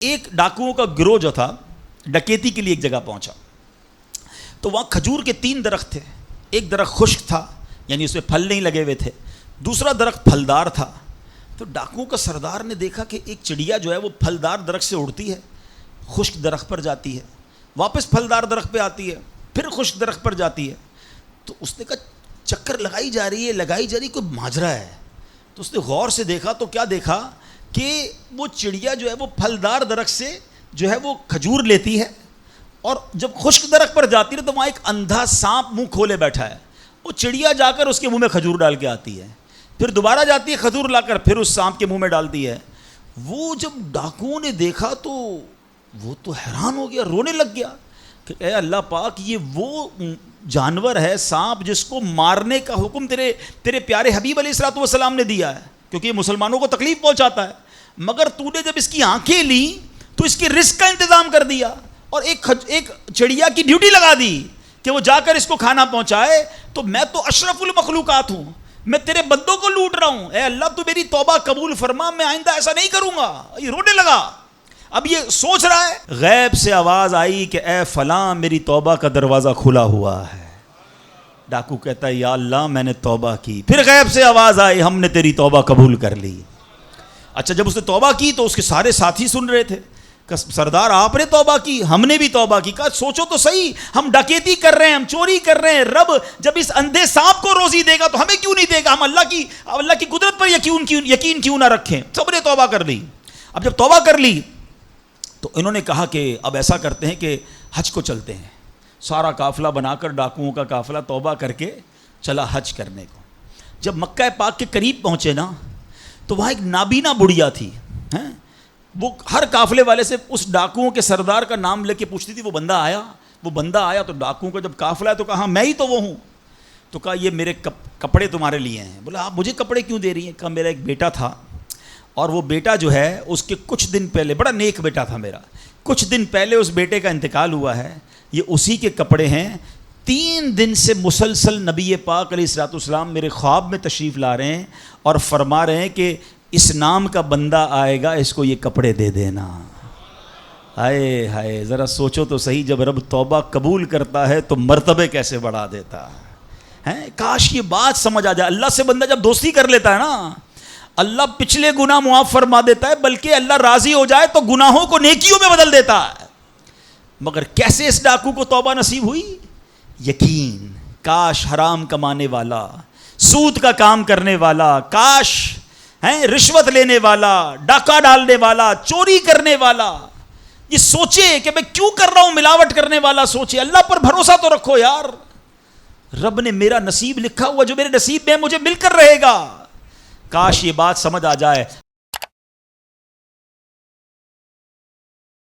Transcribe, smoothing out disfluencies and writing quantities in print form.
ایک ڈاکوؤں کا گروہ جو تھا ڈکیتی کے لیے ایک جگہ پہنچا تو وہاں کھجور کے 3 درخت تھے. ایک درخت خشک تھا یعنی اس میں پھل نہیں لگے ہوئے تھے, دوسرا درخت پھلدار تھا. تو ڈاکوؤں کا سردار نے دیکھا کہ ایک چڑیا جو ہے وہ پھلدار درخت سے اڑتی ہے, خشک درخت پر جاتی ہے, واپس پھلدار درخت پہ آتی ہے, پھر خشک درخت پر جاتی ہے. تو اس نے کہا چکر لگائی جا رہی ہے, کوئی ماجرا ہے. تو اس نے غور سے دیکھا تو کیا دیکھا کہ وہ چڑیا جو ہے وہ پھلدار درخت سے جو ہے وہ کھجور لیتی ہے, اور جب خشک درخت پر جاتی ہے تو وہاں ایک اندھا سانپ منہ کھولے بیٹھا ہے. وہ چڑیا جا کر اس کے منہ میں کھجور ڈال کے آتی ہے, پھر دوبارہ جاتی ہے کھجور لا کر پھر اس سانپ کے منہ میں ڈالتی ہے. وہ جب ڈاکوؤں نے دیکھا تو وہ تو حیران ہو گیا, رونے لگ گیا کہ اے اللہ پاک, یہ وہ جانور ہے سانپ جس کو مارنے کا حکم تیرے پیارے حبیب علیہ الصلوۃ والسلام نے دیا ہے, کیونکہ یہ مسلمانوں کو تکلیف پہنچاتا ہے. مگر تو نے جب اس کی آنکھیں لی تو اس کے رزق کا انتظام کر دیا اور ایک چڑیا کی ڈیوٹی لگا دی کہ وہ جا کر اس کو کھانا پہنچائے. تو میں تو اشرف المخلوقات ہوں, میں تیرے بندوں کو لوٹ رہا ہوں, اے اللہ تو میری توبہ قبول فرما, میں آئندہ ایسا نہیں کروں گا. یہ رونے لگا. اب یہ سوچ رہا ہے, غیب سے آواز آئی کہ اے فلاں میری توبہ کا دروازہ کھلا ہوا ہے. ڈاکو کہتا ہے یا اللہ میں نے توبہ کی. پھر غیب سے آواز آئی ہم نے تیری توبہ قبول کر لی. اچھا جب اس نے توبہ کی تو اس کے سارے ساتھی سن رہے تھے کہ سردار آپ نے توبہ کی, ہم نے بھی توبہ کی. کہا سوچو تو صحیح, ہم ڈکیتی کر رہے ہیں, ہم چوری کر رہے ہیں, رب جب اس اندھے سانپ کو روزی دے گا تو ہمیں کیوں نہیں دے گا؟ ہم اللہ کی قدرت پر یقین کیوں نہ رکھیں؟ سب نے توبہ کر لی. اب جب توبہ کر لی تو انہوں نے کہا کہ اب ایسا کرتے ہیں کہ حج کو چلتے ہیں. سارا قافلہ بنا کر ڈاکوؤں کا قافلہ توبہ کر کے چلا حج کرنے کو. جب مکہ پاک کے قریب پہنچے نا تو وہاں ایک نابینا بڑھیا تھی. وہ ہر قافلے والے سے اس ڈاکوؤں کے سردار کا نام لے کے پوچھتی تھی وہ بندہ آیا تو ڈاکوؤں کا جب قافلہ ہے تو کہا ہاں میں ہی تو وہ ہوں. تو کہا یہ میرے کپڑے تمہارے لیے ہیں. بولا آپ مجھے کپڑے کیوں دے رہی ہیں؟ کہا میرا ایک بیٹا تھا اور وہ بیٹا جو ہے اس کے کچھ دن پہلے, بڑا نیک بیٹا تھا میرا, کچھ دن پہلے اس بیٹے کا انتقال ہوا ہے, یہ اسی کے کپڑے ہیں. 3 دن سے مسلسل نبی پاک علیہ الصلوۃ والسلام میرے خواب میں تشریف لا رہے ہیں اور فرما رہے ہیں کہ اس نام کا بندہ آئے گا, اس کو یہ کپڑے دے دینا. ہائے ہائے, ذرا سوچو تو صحیح, جب رب توبہ قبول کرتا ہے تو مرتبے کیسے بڑھا دیتا ہے. کاش یہ بات سمجھ آ جائے. اللہ سے بندہ جب دوستی کر لیتا ہے نا, اللہ پچھلے گناہ معاف فرما دیتا ہے, بلکہ اللہ راضی ہو جائے تو گناہوں کو نیکیوں میں بدل دیتا ہے. مگر کیسے اس ڈاکو کو توبہ نصیب ہوئی؟ یقین. کاش حرام کمانے والا, سود کا کام کرنے والا, کاش رشوت لینے والا, ڈاکہ ڈالنے والا, چوری کرنے والا یہ سوچے کہ میں کیوں کر رہا ہوں, ملاوٹ کرنے والا سوچے. اللہ پر بھروسہ تو رکھو یار, رب نے میرا نصیب لکھا ہوا, جو میرے نصیب میں مجھے مل کر رہے گا. کاش یہ بات سمجھ آ جائے.